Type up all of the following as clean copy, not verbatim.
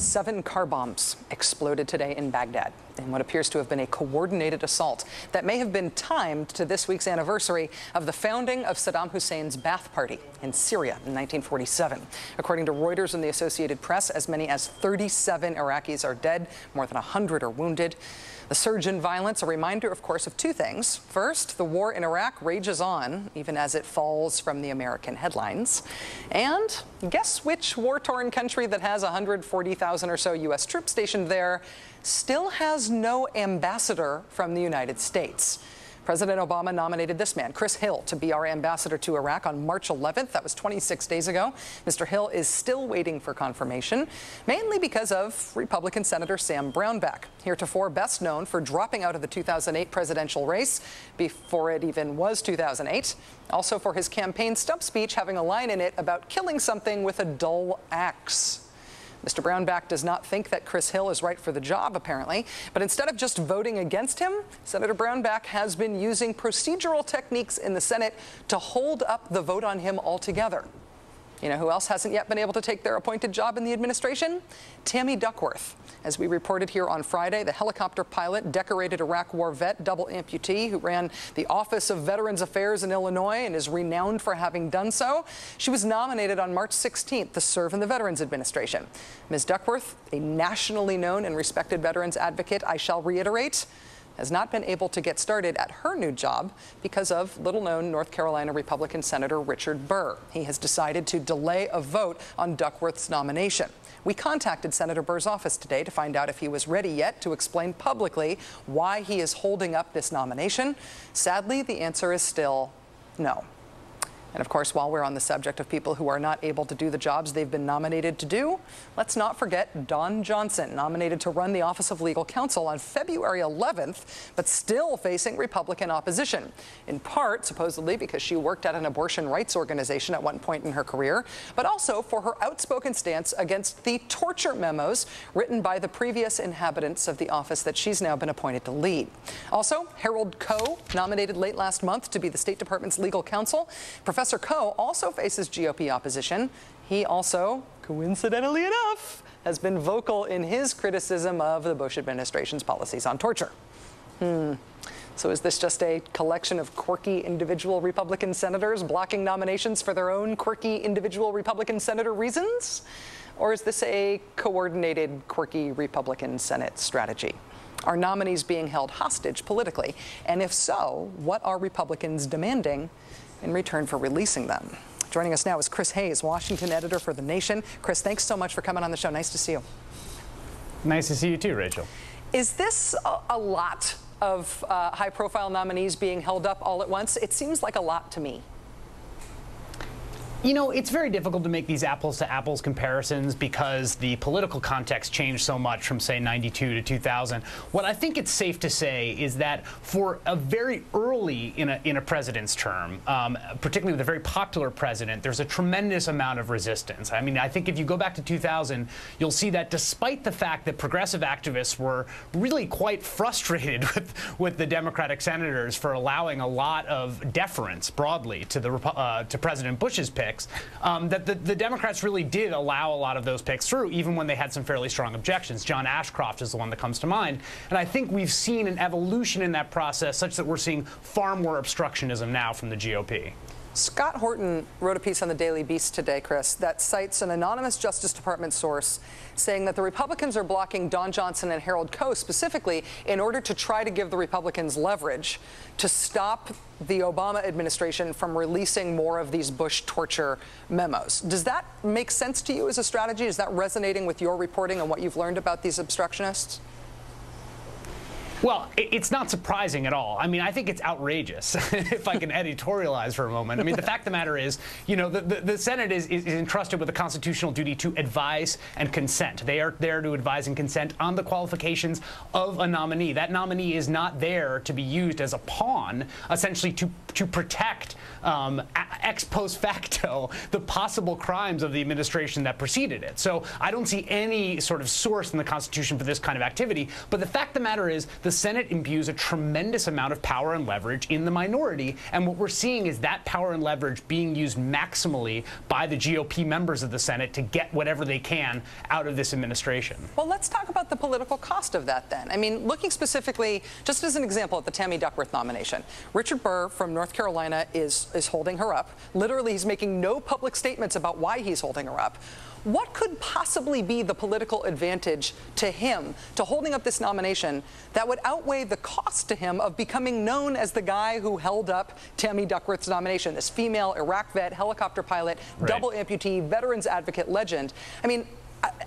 7 car bombs exploded today in Baghdad in what appears to have been a coordinated assault that may have been timed to this week's anniversary of the founding of Saddam Hussein's Ba'ath Party in Syria in 1947. According to Reuters and the Associated Press, as many as 37 Iraqis are dead, more than 100 are wounded. The surge in violence, a reminder, of course, of 2 things. First, the war in Iraq rages on, even as it falls from the American headlines. And guess which war-torn country that has 140,000 or so U.S. troops stationed there still has no ambassador from the United States? President Obama nominated this man, Chris Hill, to be our ambassador to Iraq on March 11th. That was 26 days ago. Mr. Hill is still waiting for confirmation, mainly because of Republican Senator Sam Brownback, heretofore best known for dropping out of the 2008 presidential race before it even was 2008. Also for his campaign stump speech having a line in it about killing something with a dull axe. Mr. Brownback does not think that Chris Hill is right for the job, apparently, but instead of just voting against him, Senator Brownback has been using procedural techniques in the Senate to hold up the vote on him altogether. You know who else hasn't yet been able to take their appointed job in the administration? Tammy Duckworth. As we reported here on Friday, the helicopter pilot, decorated Iraq War vet, double amputee, who ran the Office of Veterans Affairs in Illinois and is renowned for having done so. She was nominated on March 16th to serve in the Veterans Administration. Ms. Duckworth, a nationally known and respected veterans advocate, I shall reiterate, has not been able to get started at her new job because of little-known North Carolina Republican Senator Richard Burr. He has decided to delay a vote on Duckworth's nomination. We contacted Senator Burr's office today to find out if he was ready yet to explain publicly why he is holding up this nomination. Sadly, the answer is still no. And of course, while we're on the subject of people who are not able to do the jobs they've been nominated to do, let's not forget Don Johnson, nominated to run the Office of Legal Counsel on February 11th, but still facing Republican opposition, in part, supposedly, because she worked at an abortion rights organization at one point in her career, but also for her outspoken stance against the torture memos written by the previous inhabitants of the office that she's now been appointed to lead. Also, Harold Koe, nominated late last month to be the State Department's legal counsel. Professor Koe also faces GOP opposition. He also, coincidentally enough, has been vocal in his criticism of the Bush administration's policies on torture. So is this just a collection of quirky individual Republican senators blocking nominations for their own quirky individual Republican senator reasons? Or is this a coordinated, quirky Republican Senate strategy? Are nominees being held hostage politically? And if so, what are Republicans demanding in return for releasing them? Joining us now is Chris Hayes, Washington editor for The Nation. Chris, thanks so much for coming on the show. Nice to see you. Nice to see you too, Rachel. Is this a lot of high-profile nominees being held up all at once? It seems like a lot to me. You know, it's very difficult to make these apples-to-apples comparisons because the political context changed so much from, say, 92 to 2000. What I think it's safe to say is that for a very early in a president's term, particularly with a very popular president, there's a tremendous amount of resistance. I mean, I think if you go back to 2000, you'll see that despite the fact that progressive activists were really quite frustrated with the Democratic senators for allowing a lot of deference broadly to to President Bush's pick, that the Democrats really did allow a lot of those picks through, even when they had some fairly strong objections. John Ashcroft is the one that comes to mind. And I think we've seen an evolution in that process such that we're seeing far more obstructionism now from the GOP. Scott Horton wrote a piece on the Daily Beast today, Chris, that cites an anonymous Justice Department source saying that the Republicans are blocking Don Johnson and Harold Koe specifically in order to try to give the Republicans leverage to stop the Obama administration from releasing more of these Bush torture memos. Does that make sense to you as a strategy? Is that resonating with your reporting and what you've learned about these obstructionists? Well, it's not surprising at all. I mean, I think it's outrageous, if I can editorialize for a moment. I mean, the fact of the matter is, you know, the Senate is entrusted with a constitutional duty to advise and consent. They are there to advise and consent on the qualifications of a nominee. That nominee is not there to be used as a pawn, essentially to protect ex post facto the possible crimes of the administration that preceded it. So I don't see any sort of source in the Constitution for this kind of activity. But the fact of the matter is, the the Senate imbues a tremendous amount of power and leverage in the minority, and what we're seeing is that power and leverage being used maximally by the GOP members of the Senate to get whatever they can out of this administration. Well, let's talk about the political cost of that then. I mean, looking specifically, just as an example, at the Tammy Duckworth nomination, Richard Burr from North Carolina is holding her up. Literally, he's making no public statements about why he's holding her up. What could possibly be the political advantage to him to holding up this nomination that would outweigh the cost to him of becoming known as the guy who held up Tammy Duckworth's nomination, this female Iraq vet, helicopter pilot, double amputee, veterans advocate legend? I mean,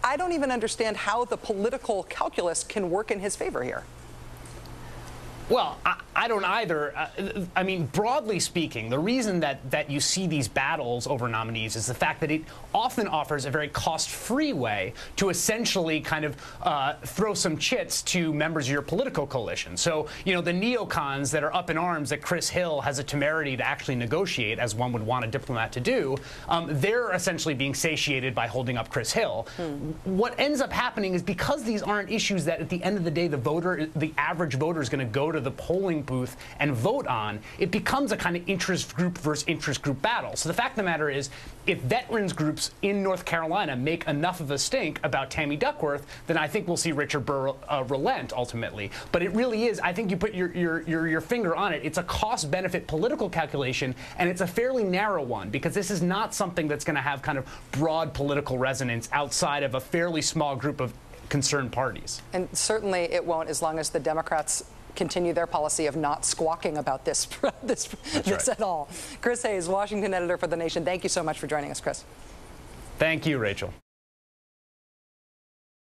I don't even understand how the political calculus can work in his favor here. Well, I don't either. I mean, broadly speaking, the reason that you see these battles over nominees is the fact that it often offers a very cost-free way to essentially kind of throw some chits to members of your political coalition. So, you know, the neocons that are up in arms that Chris Hill has a temerity to actually negotiate, as one would want a diplomat to do, they're essentially being satiated by holding up Chris Hill. What ends up happening is because these aren't issues that at the end of the day the average voter is going to go to the polling booth and vote on, it becomes a kind of interest group versus interest group battle. So the fact of the matter is, if veterans groups in North Carolina make enough of a stink about Tammy Duckworth, then I think we'll see Richard Burr relent ultimately. But it really is, I think you put your finger on it. It's a cost-benefit political calculation, and it's a fairly narrow one, because this is not something that's going to have kind of broad political resonance outside of a fairly small group of concerned parties. And certainly it won't, as long as the Democrats continue their policy of not squawking about this at all. Chris Hayes, Washington editor for The Nation. Thank you so much for joining us, Chris. Thank you, Rachel.